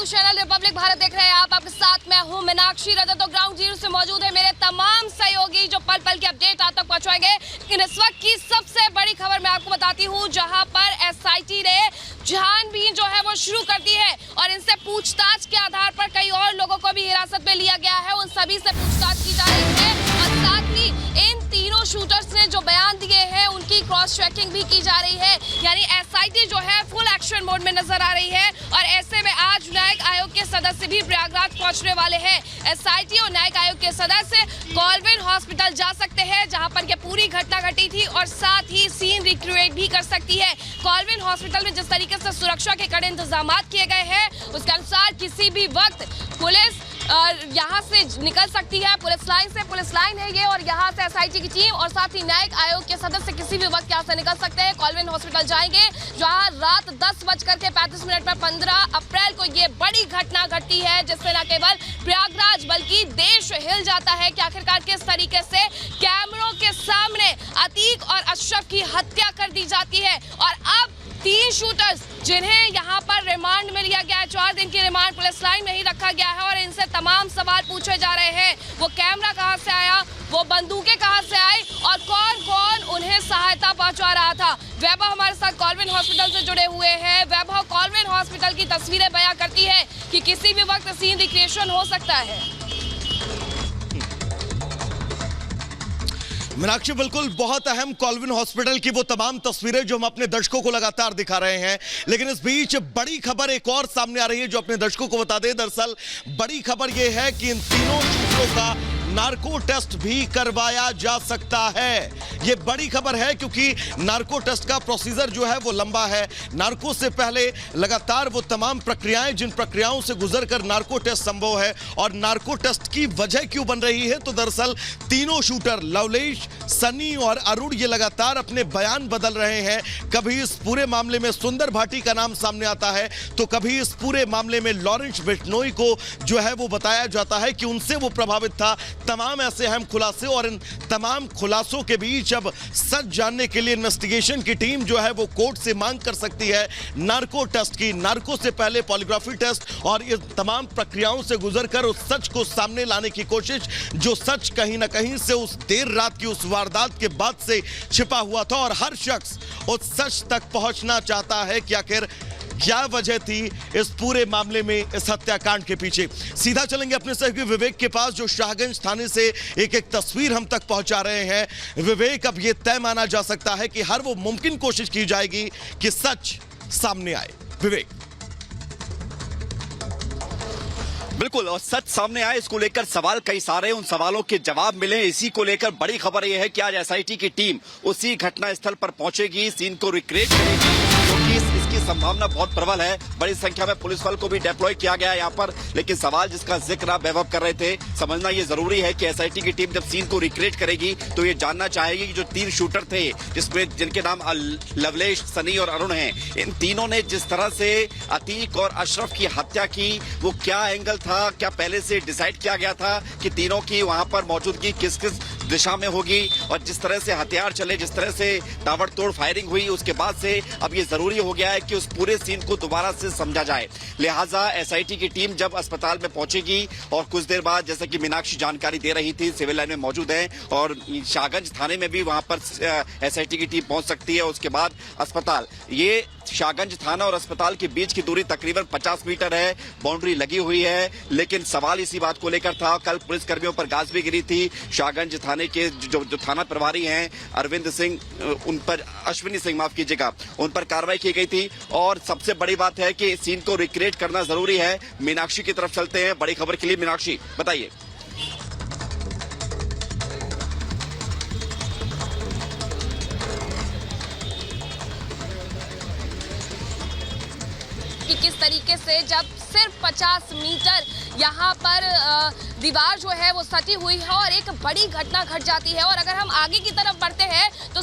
News channel Republic Bharat देख रहे हैं आप। आपके साथ मैं हूं मीनाक्षी रजत। तो ग्राउंड जीरो से मौजूद है मेरे तमाम सहयोगी जो पल पल की अपडेट आप तक पहुंचाएंगे। लेकिन इस वक्त की सबसे बड़ी खबर मैं आपको बताती हूं, जहां पर एसआईटी ने छानबीन जो है वो शुरू कर दी है और इनसे पूछताछ के आधार पर कई और लोगों को भी हिरासत में लिया गया है। उन सभी से पूछताछ की जा रही है और साथ ही इन तीनों शूटर्स ने जो बयान दिए हैं उनकी क्रॉस चेकिंग भी की जा रही है। यानी एसआईटी जो है फुल एक्शन मोड में नजर आ रही है और ऐसे में आज न्यायिक आयोग के सदस्य भी प्रयागराज पहुंचने वाले हैं। एसआईटी और न्यायिक आयोग के सदस्य कॉलविन हॉस्पिटल जा सकते हैं जहां पर यह पूरी घटना घटी थी और साथ ही सीन रिक्रिएट भी कर सकती है। कॉलविन हॉस्पिटल में जिस तरीके से सुरक्षा के कड़े इंतजाम किए गए हैं उसके अनुसार किसी भी वक्त पुलिस यहाँ से निकल सकती है। पुलिस लाइन है ये और यहाँ से एसआईटी की टीम और साथ ही न्यायिक आयोग के सदस्य किसी भी वक्त यहाँ से निकल सकते हैं। कॉलविन हॉस्पिटल जाएंगे जहाँ रात 10:35 पर 15 अप्रैल को ये बड़ी घटना घटती है जिससे न केवल प्रयागराज बल्कि देश हिल जाता है कि आखिरकार किस तरीके से कैमरों के सामने अतीक और अशरफ की हत्या कर दी जाती है। और अब 3 शूटर्स जिन्हें यहाँ पर रिमांड में लिया गया है, 4 दिन की रिमांड पुलिस लाइन में ही रखा गया है और इनसे तमाम सवाल पूछे जा रहे हैं। वो कैमरा कहाँ से आया, वो बंदूकें कहाँ से आई और कौन उन्हें सहायता पहुंचा रहा था। वैभव हमारे साथ कॉलविन हॉस्पिटल से जुड़े हुए हैं। वैभव, कॉलविन हॉस्पिटल की तस्वीरें बयां करती है कि किसी भी वक्त सीन रिक्रिएशन हो सकता है। मीनाक्षी, बिल्कुल बहुत अहम कॉलविन हॉस्पिटल की वो तमाम तस्वीरें जो हम अपने दर्शकों को लगातार दिखा रहे हैं। लेकिन इस बीच बड़ी खबर एक और सामने आ रही है जो अपने दर्शकों को बता दें। दरअसल बड़ी खबर यह है कि इन तीनों शूटरों का नार्को टेस्ट भी करवाया जा सकता है। यह बड़ी खबर है क्योंकि नार्को टेस्ट का प्रोसीजर जो है वो लंबा है। नार्को से पहले लगातार वो तमाम प्रक्रियाएं जिन प्रक्रियाओं से गुजरकर नार्को टेस्ट संभव है और नार्को टेस्ट की वजह क्यों बन रही है, तो दरअसल तीनों शूटर लवलेश, सनी और अरुण ये लगातार अपने बयान बदल रहे हैं। कभी इस पूरे मामले में सुंदर भाटी का नाम सामने आता है तो कभी इस पूरे मामले में लॉरेंस बिश्नोई को जो है वो बताया जाता है कि उनसे वो प्रभावित था। तमाम ऐसे अहम खुलासे और इन तमाम खुलासों के बीच अब सच जानने के लिए इन्वेस्टिगेशन की टीम जो है वो कोर्ट से मांग कर सकती है नार्को टेस्ट की। नार्को से पहले पॉलीग्राफी टेस्ट और इस तमाम प्रक्रियाओं से गुजरकर उस सच को सामने लाने की कोशिश, जो सच कहीं ना कहीं से उस देर रात की उस वारदात के बाद से छिपा हुआ था और हर शख्स उस सच तक पहुंचना चाहता है कि आखिर क्या वजह थी इस पूरे मामले में, इस हत्याकांड के पीछे। सीधा चलेंगे अपने सहयोगी विवेक के पास जो शाहगंज थाने से एक तस्वीर हम तक पहुंचा रहे हैं। विवेक, अब यह तय माना जा सकता है कि हर वो मुमकिन कोशिश की जाएगी कि सच सामने आए। विवेक। बिल्कुल, और सच सामने आए इसको लेकर सवाल कई सारे, उन सवालों के जवाब मिले। इसी को लेकर बड़ी खबर यह है कि आज एसआईटी की टीम उसी घटना स्थल पर पहुंचेगी, सीन को रिक्रिएट करेगी क्योंकि इसकी संभावना बहुत प्रबल है। बड़ी संख्या में पुलिस बल को भी डिप्लॉय किया गया है यहाँ पर। लेकिन सवाल जिसका जिक्र आप वैभव कर रहे थे, समझना ये जरूरी है कि एसआईटी की टीम जब सीन को रिक्रिएट करेगी तो ये जानना चाहेगी कि जो 3 शूटर थे जिसमें जिनके नाम लवलेश, सनी और अरुण हैं, इन तीनों ने जिस तरह से अतीक और अशरफ की हत्या की वो क्या एंगल था, क्या पहले से डिसाइड किया गया था कि तीनों की वहां पर मौजूदगी किस किस दिशा में होगी और जिस तरह से हथियार चले, जिस तरह से ताबड़तोड़ फायरिंग हुई, उसके बाद से अब ये जरूरी हो गया है कि उस पूरे सीन को दोबारा से समझा जाए। लिहाजा एसआईटी की टीम जब अस्पताल में पहुंचेगी और कुछ देर बाद, जैसे कि मीनाक्षी जानकारी दे रही थी, सिविल लाइन में मौजूद है और शाहगंज थाने में भी वहां पर एसआईटी की टीम पहुंच सकती है। उसके बाद अस्पताल, ये शाहगंज थाना और अस्पताल के बीच की दूरी तकरीबन 50 मीटर है, बाउंड्री लगी हुई है। लेकिन सवाल इसी बात को लेकर था, कल पुलिस कर्मियों पर गाज भी गिरी थी। शाहगंज थाने के जो थाना प्रभारी हैं अरविंद सिंह, उन पर अश्विनी सिंह, माफ कीजिएगा, उन पर कार्रवाई की गई थी। और सबसे बड़ी बात है कि सीन को रिक्रिएट करना जरूरी है। मीनाक्षी की तरफ चलते हैं बड़ी खबर के लिए। मीनाक्षी, बताइए। कि किस तरीके से जब सिर्फ 50 मीटर यहाँ पर दीवार जो है वो सटी हुई है और एक बड़ी घटना घट जाती है। और अगर हम आगे की तरफ बढ़ते हैं तो